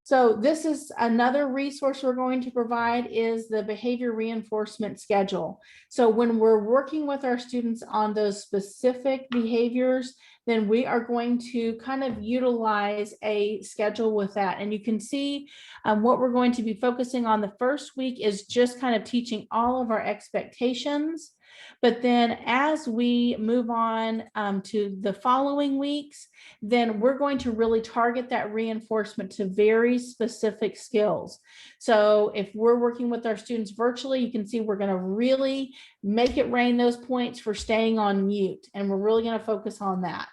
So this is another resource we're going to provide, is the behavior reinforcement schedule. So when we're working with our students on those specific behaviors, then we are going to kind of utilize a schedule with that. And you can see what we're going to be focusing on the first week is just kind of teaching all of our expectations. But then as we move on to the following weeks, then we're going to really target that reinforcement to very specific skills. So if we're working with our students virtually, you can see we're going to really make it rain those points for staying on mute. And we're really going to focus on that.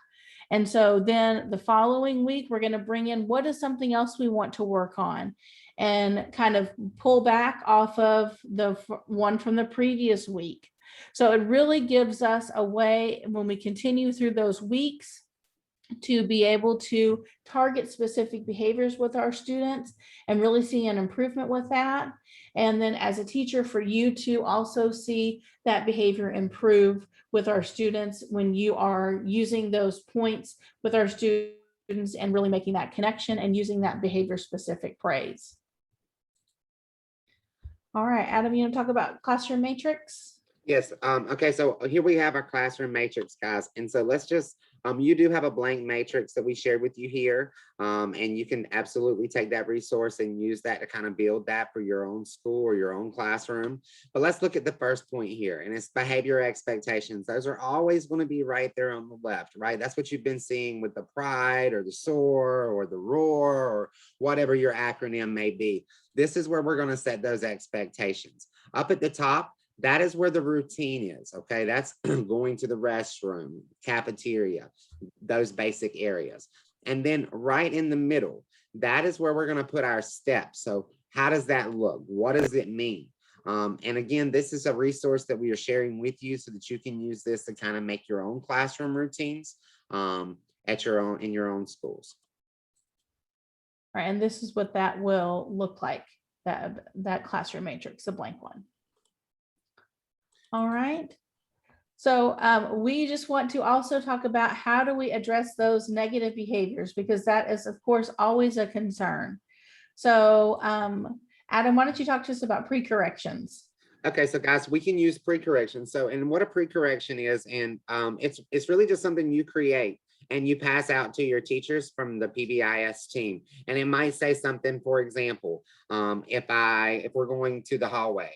And so then the following week, we're going to bring in what is something else we want to work on, and kind of pull back off of the one from the previous week. So it really gives us a way, when we continue through those weeks, to be able to target specific behaviors with our students and really see an improvement with that. And then as a teacher, for you to also see that behavior improve with our students when you are using those points with our students and really making that connection and using that behavior specific praise. All right, Adam, you want to talk about classroom matrix? Yes. Okay. So here we have our classroom matrix, guys. And so let's just, you do have a blank matrix that we shared with you here. And you can absolutely take that resource and use that to kind of build that for your own school or your own classroom. But let's look at the first point here, and it's behavior expectations. Those are always going to be right there on the left, right? That's what you've been seeing with the PRIDE or the SOAR or the ROAR or whatever your acronym may be. This is where we're going to set those expectations. Up at the top, that is where the routine is, okay? That's going to the restroom, cafeteria, those basic areas. And then right in the middle, that is where we're going to put our steps. So how does that look? What does it mean? And again, this is a resource that we are sharing with you so that you can use this to kind of make your own classroom routines in your own schools. All right, and this is what that will look like, that classroom matrix, a blank one. All right. So we just want to also talk about how do we address those negative behaviors, because that is, of course, always a concern. So Adam, why don't you talk to us about pre-corrections? Okay, so guys, we can use pre-correction. So, and what a pre-correction is, and it's really just something you create and you pass out to your teachers from the Pbis team. And it might say something, for example, if we're going to the hallway,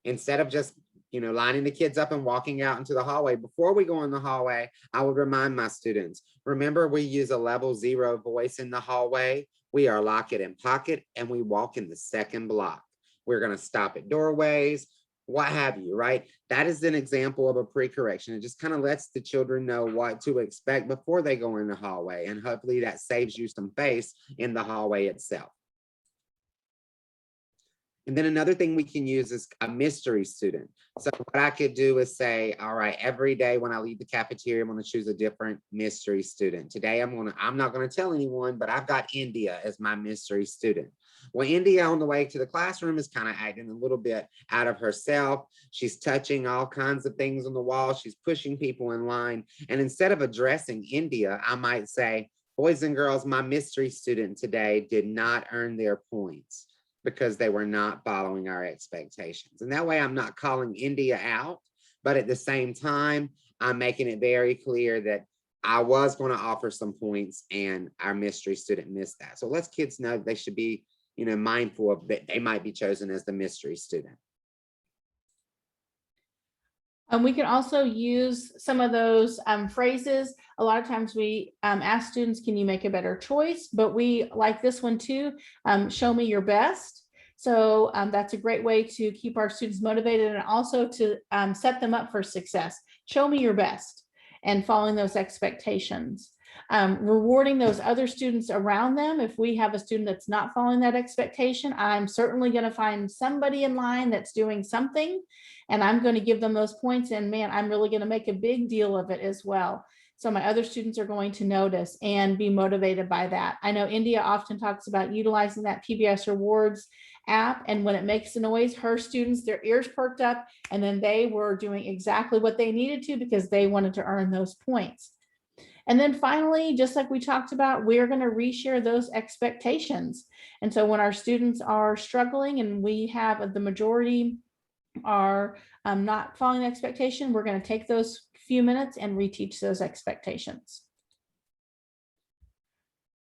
instead of just lining the kids up and walking out into the hallway, before we go in the hallway, I would remind my students, remember, we use a level 0 voice in the hallway. We are lock it and pocket, and we walk in the second block. We're going to stop at doorways, what have you, right? That is an example of a pre-correction. It just kind of lets the children know what to expect before they go in the hallway. And hopefully that saves you some face in the hallway itself. And then another thing we can use is a mystery student. So what I could do is say, all right, every day when I leave the cafeteria, I'm going to choose a different mystery student. Today, I'm not going to tell anyone, but I've got India as my mystery student. Well, India on the way to the classroom is kind of acting a little bit out of herself. She's touching all kinds of things on the wall. She's pushing people in line. And instead of addressing India, I might say, boys and girls, my mystery student today did not earn their points because they were not following our expectations. And that way I'm not calling India out, but at the same time, I'm making it very clear that I was going to offer some points and our mystery student missed that. So let's kids know they should be, mindful of that they might be chosen as the mystery student. We can also use some of those phrases. A lot of times we ask students, can you make a better choice? But we like this one too, show me your best. So that's a great way to keep our students motivated and also to set them up for success. Show me your best and following those expectations. Rewarding those other students around them. If we have a student that's not following that expectation, I'm certainly going to find somebody in line that's doing something, and I'm going to give them those points. And man, I'm really going to make a big deal of it as well. So my other students are going to notice and be motivated by that. I know India often talks about utilizing that Pbis Rewards app, and when it makes a noise, her students, their ears perked up, and then they were doing exactly what they needed to because they wanted to earn those points. And then finally, just like we talked about, we're going to reshare those expectations. And so when our students are struggling and we have the majority are not following the expectation, we're going to take those few minutes and reteach those expectations.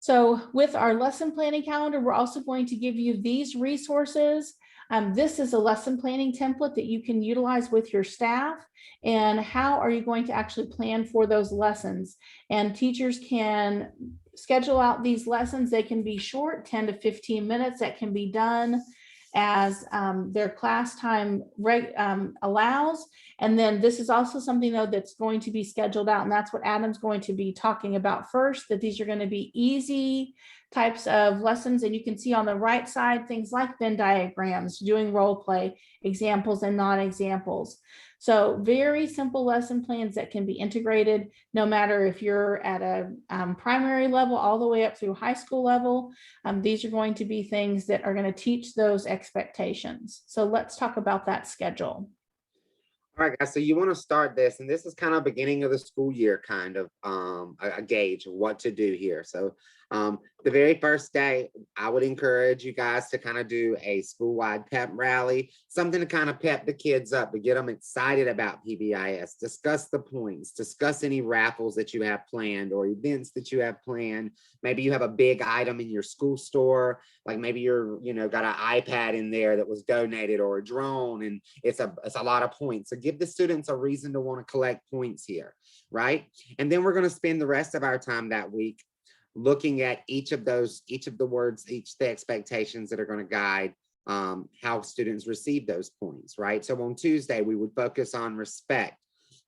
So with our lesson planning calendar, we're also going to give you these resources. This is a lesson planning template that you can utilize with your staff. And how are you going to actually plan for those lessons? And teachers can schedule out these lessons. They can be short, 10 to 15 minutes. That can be done as their class time allows. And then this is also something though that's going to be scheduled out, and that's what Adam's going to be talking about first, that these are going to be easy types of lessons. And you can see on the right side things like Venn diagrams, doing role play, examples and non-examples. So very simple lesson plans that can be integrated no matter if you're at a primary level all the way up through high school level. These are going to be things that are going to teach those expectations. So let's talk about that schedule. All right, guys, so you want to start this, and this is kind of beginning of the school year, kind of a gauge of what to do here. So the very first day, I would encourage you guys to kind of do a school-wide pep rally, something to kind of pep the kids up, to get them excited about Pbis, discuss the points, discuss any raffles that you have planned or events that you have planned. Maybe you have a big item in your school store, like maybe you're, got an iPad in there that was donated or a drone, and it's a lot of points. So give the students a reason to want to collect points here, right? And then we're going to spend the rest of our time that week looking at each of the words, the expectations that are going to guide how students receive those points, right? So on Tuesday, we would focus on respect.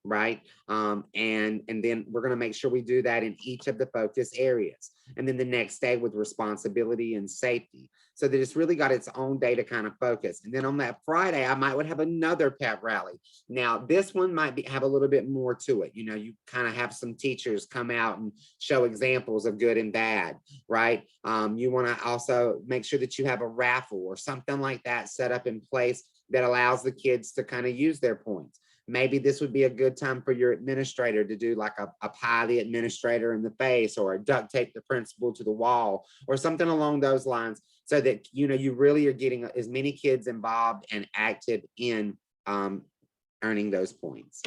right? And then we're going to make sure we do that in each of the focus areas. And then the next day with responsibility and safety. So that it's really got its own day to kind of focus. And then on that Friday, I would have another pep rally. Now, this one might have a little bit more to it. You kind of have some teachers come out and show examples of good and bad, right? You want to also make sure that you have a raffle or something like that set up in place that allows the kids to kind of use their points. Maybe this would be a good time for your administrator to do like a pie the administrator in the face, or a duct tape the principal to the wall, or something along those lines, so that you really are getting as many kids involved and active in earning those points.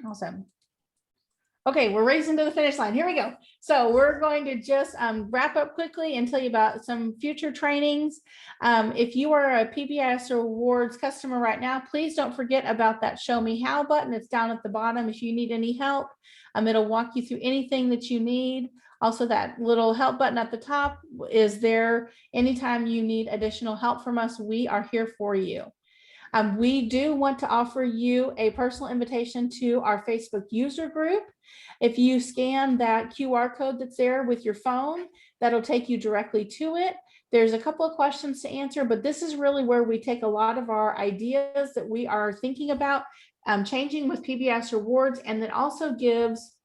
Awesome. Okay, we're racing to the finish line. Here we go. So we're going to just wrap up quickly and tell you about some future trainings. If you are a Pbis Rewards customer right now, please don't forget about that Show Me How button. It's down at the bottom if you need any help. It'll walk you through anything that you need. Also, that little help button at the top is there anytime you need additional help from us. We are here for you. We do want to offer you a personal invitation to our Facebook user group. If you scan that QR code that's there with your phone, that'll take you directly to it. There's a couple of questions to answer, but this is really where we take a lot of our ideas that we are thinking about changing with Pbis Rewards, and that also gives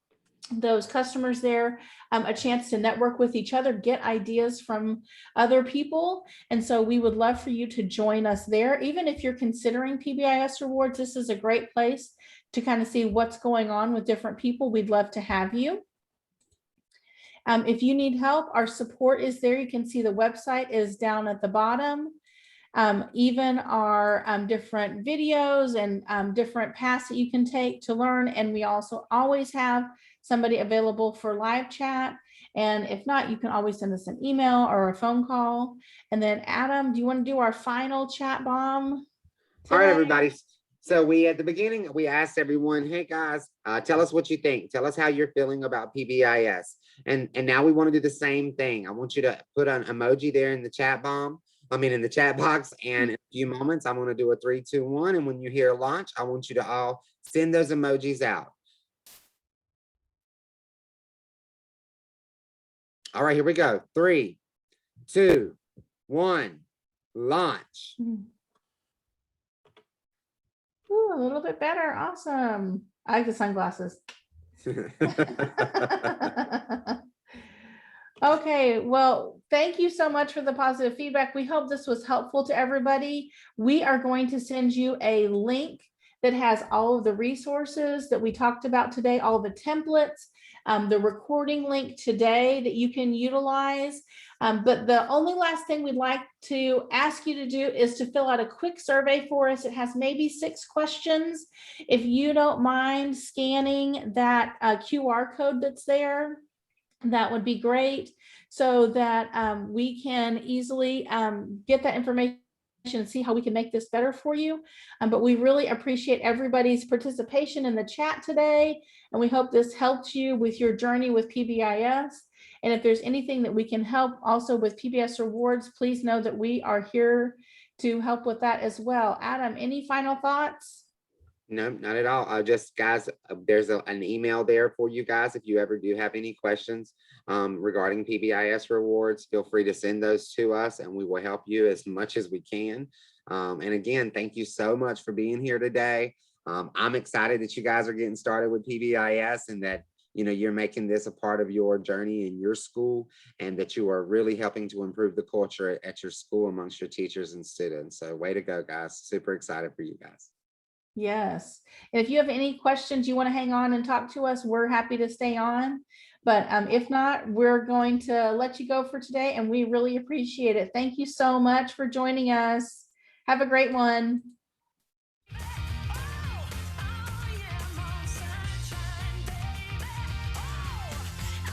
those customers there a chance to network with each other, get ideas from other people. And so we would love for you to join us there. Even if you're considering Pbis Rewards, this is a great place to kind of see what's going on with different people. We'd love to have you. If you need help, our support is there. You can see the website is down at the bottom. Even our different videos and different paths that you can take to learn. And we also always have somebody available for live chat. And if not, you can always send us an email or a phone call. And then Adam, do you want to do our final chat bomb today? All right, everybody. So at the beginning, we asked everyone, hey guys, tell us what you think. Tell us how you're feeling about Pbis. And now we want to do the same thing. I want you to put an emoji there in the chat bomb. In the chat box. And in a few moments, I'm going to do a 3, 2, 1. And when you hear launch, I want you to all send those emojis out. All right, here we go. 3, 2, 1, launch. Ooh, a little bit better. Awesome. I like the sunglasses. Okay, well, thank you so much for the positive feedback. We hope this was helpful to everybody. We are going to send you a link that has all of the resources that we talked about today, all the templates, the recording link today that you can utilize. But the only last thing we'd like to ask you to do is to fill out a quick survey for us. It has maybe 6 questions. If you don't mind scanning that QR code that's there, that would be great, so that we can easily get that information and see how we can make this better for you. But we really appreciate everybody's participation in the chat today, and we hope this helped you with your journey with Pbis. And if there's anything that we can help also with Pbis Rewards, please know that we are here to help with that as well. Adam, any final thoughts? No, not at all. Just guys, there's an email there for you guys. If you ever do have any questions regarding Pbis Rewards, feel free to send those to us and we will help you as much as we can. And again, thank you so much for being here today. I'm excited that you guys are getting started with Pbis, and that you're making this a part of your journey in your school, and that you are really helping to improve the culture at your school amongst your teachers and students. So way to go, guys. Super excited for you guys. Yes. And if you have any questions, you want to hang on and talk to us, we're happy to stay on. But if not, we're going to let you go for today, and we really appreciate it. Thank you so much for joining us. Have a great one.